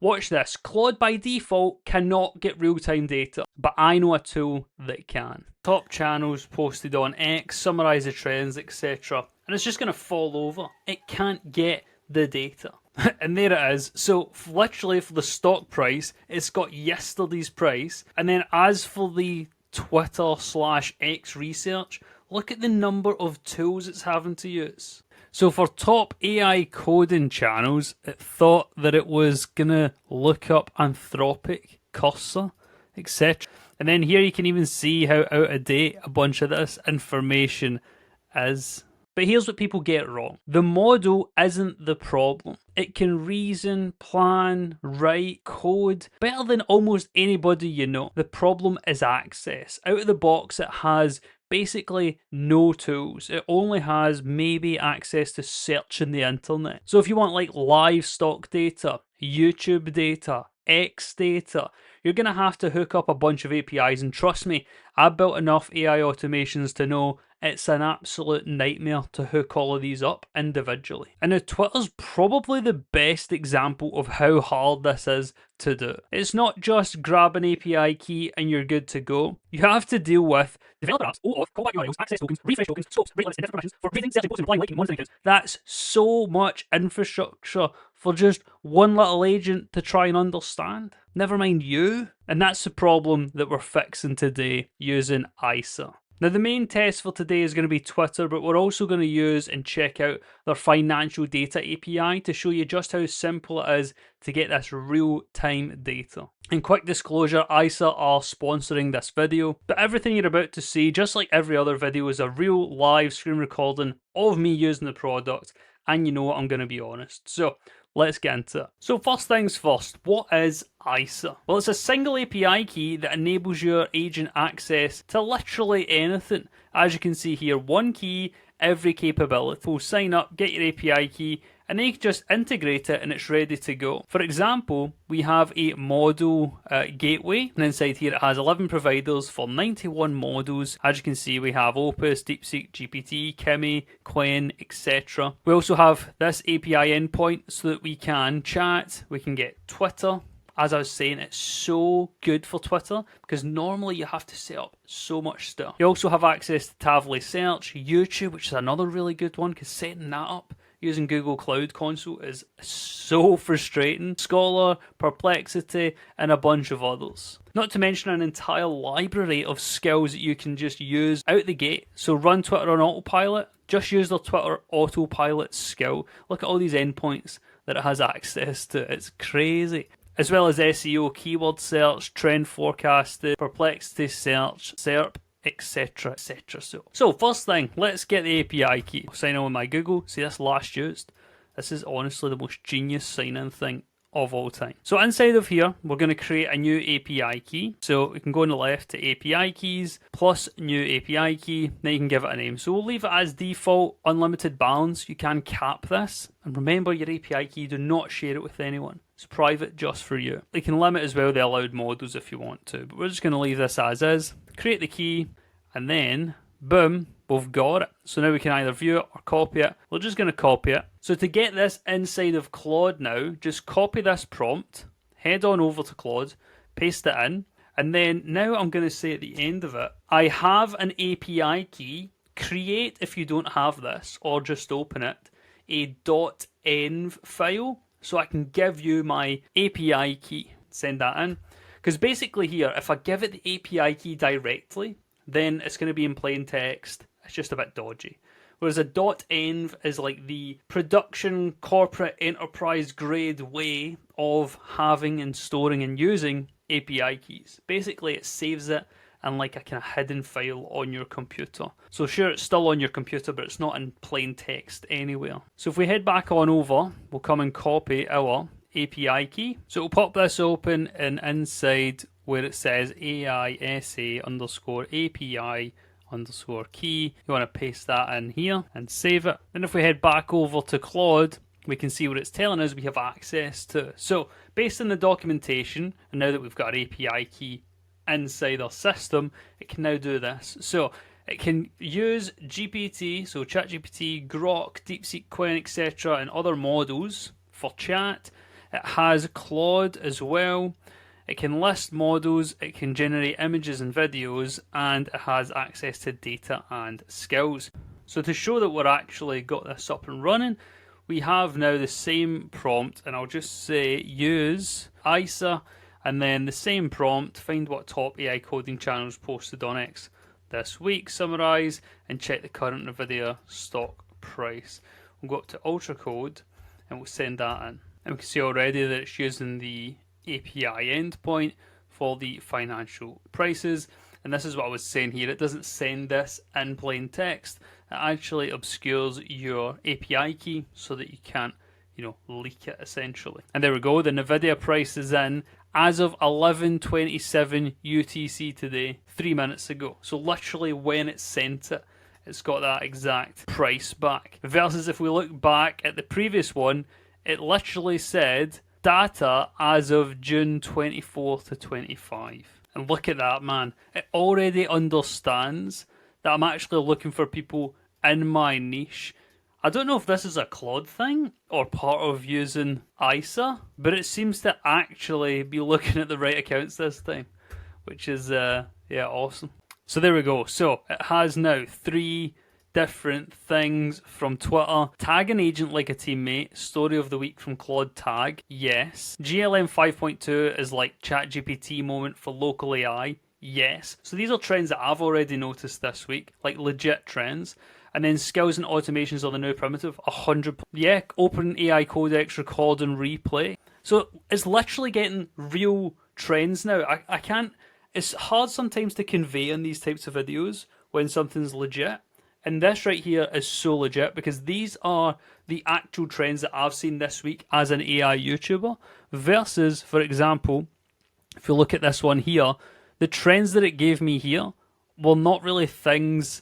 Watch this. Claude by default cannot get real-time data, but I know a tool that can. Top channels posted on X, summarize the trends, etc. And it's just going to fall over. It can't get the data. And there it is. So literally for the stock price, it's got yesterday's price. And then as for the Twitter/X research, look at the number of tools it's having to use. So for top AI coding channels, it thought that it was going to look up Anthropic, Cursor, etc. And then here you can even see how out of date a bunch of this information is. But here's what people get wrong. The model isn't the problem. It can reason, plan, write, code better than almost anybody you know. The problem is access. Out of the box, it has basically no tools. It only has maybe access to searching the internet. So if you want like livestock data, YouTube data, X data, you're going to have to hook up a bunch of APIs. And trust me, I've built enough AI automations to know it's an absolute nightmare to hook all of these up individually. And now Twitter's probably the best example of how hard this is to do. It's not just grab an API key and you're good to go. You have to deal with developer apps, OAuth, callback URLs, access tokens, refresh tokens, scopes, rate limits, and different permissions for reading, searching, posting, replying, liking, monitoring accounts. That's so much infrastructure for just one little agent to try and understand. Never mind you. And that's the problem that we're fixing today using AIsa. Now, the main test for today is going to be Twitter, but we're also going to use and check out their financial data API to show you just how simple it is to get this real-time data. And quick disclosure, AIsa are sponsoring this video, but everything you're about to see, just like every other video, is a real live screen recording of me using the product, and you know what, I'm going to be honest. So let's get into it. So first things first, what is AIsa? Well, it's a single API key that enables your agent access to literally anything. As you can see here, one key, every capability. We'll sign up, get your API key, and then you can just integrate it and it's ready to go. For example, we have a model gateway, and inside here it has 11 providers for 91 models. As you can see, we have Opus, DeepSeek, GPT, Kimi, Qwen, etc. We also have this API endpoint so that we can chat, we can get Twitter. As I was saying, it's so good for Twitter because normally you have to set up so much stuff. You also have access to Tavily Search, YouTube, which is another really good one because setting that up using Google Cloud Console is so frustrating. Scholar, Perplexity, and a bunch of others. Not to mention an entire library of skills that you can just use out the gate. So run Twitter on autopilot, just use their Twitter autopilot skill. Look at all these endpoints that it has access to. It's crazy. As well as SEO, keyword search, trend forecasting, Perplexity search, SERP, etc, etc. So first thing, let's get the API key. Sign in with my Google. See this last used? This is honestly the most genius sign-in thing of all time. So inside of here, we're going to create a new API key. So we can go on the left to API keys, plus new API key. Then you can give it a name. So we'll leave it as default, unlimited balance. You can cap this. And remember your API key, do not share it with anyone. It's private just for you. You can limit as well the allowed models if you want to, but we're just going to leave this as is. Create the key, and then, boom, we've got it. So now we can either view it or copy it. We're just going to copy it. So to get this inside of Claude now, just copy this prompt, head on over to Claude, paste it in, and then now I'm going to say at the end of it, I have an API key. Create, if you don't have this, or just open it, a .env file. So I can give you my API key, send that in. Because basically here, if I give it the API key directly, then it's going to be in plain text. It's just a bit dodgy. Whereas a .env is like the production, corporate, enterprise grade way of having and storing and using API keys. Basically, it saves it in like a kind of hidden file on your computer. So sure, it's still on your computer, but it's not in plain text anywhere. So if we head back on over, we'll come and copy our API key. So we'll pop this open, and inside where it says AISA underscore API underscore key, you want to paste that in here and save it. Then if we head back over to Claude, we can see what it's telling us we have access to. So based on the documentation, and now that we've got our API key inside our system, it can now do this. So it can use GPT, so ChatGPT, Grok, DeepSeek, Qwen, etc., and other models for chat. It has Claude as well. It can list models, it can generate images and videos, and it has access to data and skills. So to show that we're actually got this up and running, we have now the same prompt, and I'll just say use AIsa, and then the same prompt, find what top AI coding channels posted on X this week, summarize, and check the current NVIDIA stock price. We'll go up to Ultra Code, and we'll send that in. And we can see already that it's using the API endpoint for the financial prices, and this is what I was saying here. It doesn't send this in plain text. It actually obscures your API key so that you can't, leak it essentially. And there we go. The NVIDIA price is in as of 11:27 UTC today, 3 minutes ago. So literally when it sent it, it's got that exact price back. Versus if we look back at the previous one, it literally said data as of June 24 to 25. And look at that, man. It already understands that I'm actually looking for people in my niche. I don't know if this is a Claude thing or part of using AIsa, but it seems to actually be looking at the right accounts this time, which is, awesome. So there we go. So it has now 3 different things from Twitter. Tag an agent like a teammate. Story of the week from Claude Tag. Yes. GLM 5.2 is like ChatGPT moment for local AI. Yes. So these are trends that I've already noticed this week, like legit trends. And then skills and automations are the new primitive. 100. Yeah. Open AI codex, record and replay. So it's literally getting real trends now. I can't. It's hard sometimes to convey in these types of videos when something's legit. And this right here is so legit because these are the actual trends that I've seen this week as an AI YouTuber versus, for example, if you look at this one here, the trends that it gave me here were not really things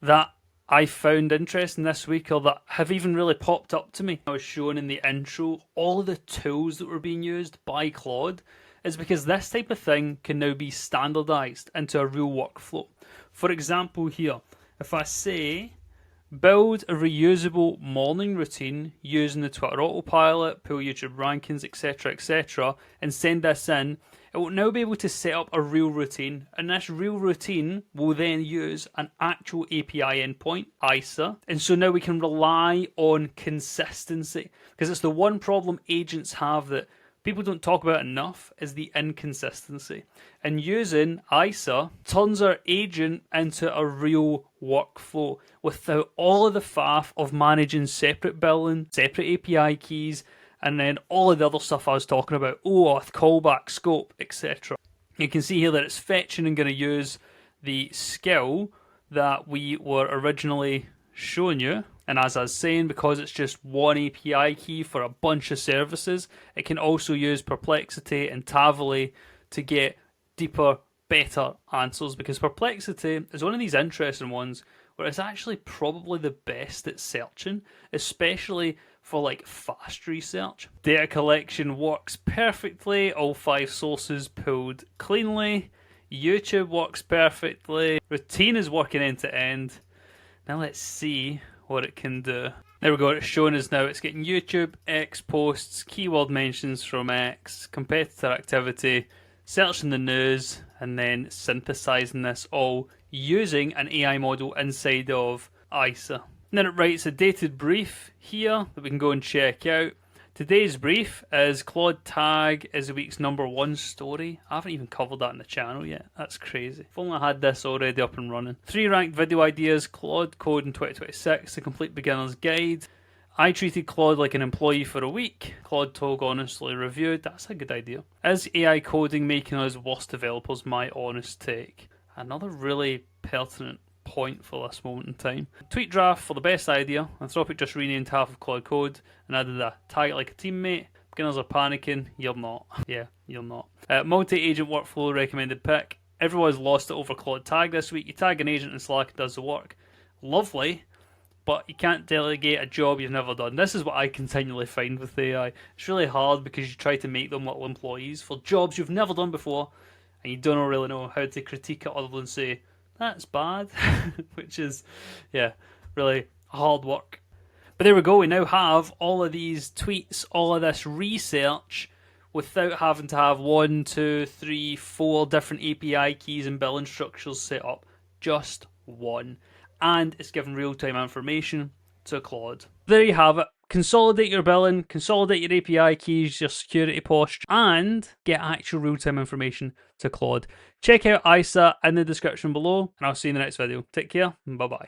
that I found interesting this week or that have even really popped up to me. I was shown in the intro all of the tools that were being used by Claude is because this type of thing can now be standardized into a real workflow. For example here, if I say, build a reusable morning routine using the Twitter autopilot, pull YouTube rankings, etc., and send this in, it will now be able to set up a real routine, and this real routine will then use an actual API endpoint, AIsa, and so now we can rely on consistency, because it's the one problem agents have that people don't talk about enough is the inconsistency. And using AIsa turns our agent into a real workflow without all of the faff of managing separate billing, separate API keys, and then all of the other stuff I was talking about, OAuth, callback, scope, etc. You can see here that it's fetching and going to use the skill that we were originally showing you. And as I was saying, because it's just one API key for a bunch of services, it can also use Perplexity and Tavily to get deeper, better answers, because Perplexity is one of these interesting ones where it's actually probably the best at searching, especially for like fast research. Data collection works perfectly, all 5 sources pulled cleanly. YouTube works perfectly. Routine is working end to end. Now let's see what it can do. There we go, it's showing us now it's getting YouTube, X posts, keyword mentions from X, competitor activity, searching the news, and then synthesizing this all using an AI model inside of AIsa. And then it writes a dated brief here that we can go and check out. Today's brief is Claude Tag is the week's #1 story. I haven't even covered that in the channel yet. That's crazy. If only I had this already up and running. 3 ranked video ideas, Claude Code in 2026, the complete beginner's guide. I treated Claude like an employee for a week. Claude Code honestly reviewed. That's a good idea. Is AI coding making us worse developers? My honest take. Another really pertinent point for this moment in time. Tweet draft for the best idea. Anthropic just renamed half of Claude Code and added a tag it like a teammate. Beginners are panicking. You're not. Yeah, you're not. Multi-agent workflow recommended pick. Everyone's lost it over Claude Tag this week. You tag an agent in Slack, it does the work. Lovely, but you can't delegate a job you've never done. This is what I continually find with AI. It's really hard because you try to make them little employees for jobs you've never done before, and you don't really know how to critique it other than say, that's bad, which is, really hard work. But there we go, we now have all of these tweets, all of this research, without having to have 1, 2, 3, 4 different API keys and billing structures set up. Just one. And it's giving real-time information to Claude. There you have it. Consolidate your billing, consolidate your API keys, your security posture, and get actual real-time information to Claude. Check out AIsa in the description below, and I'll see you in the next video. Take care, and bye-bye.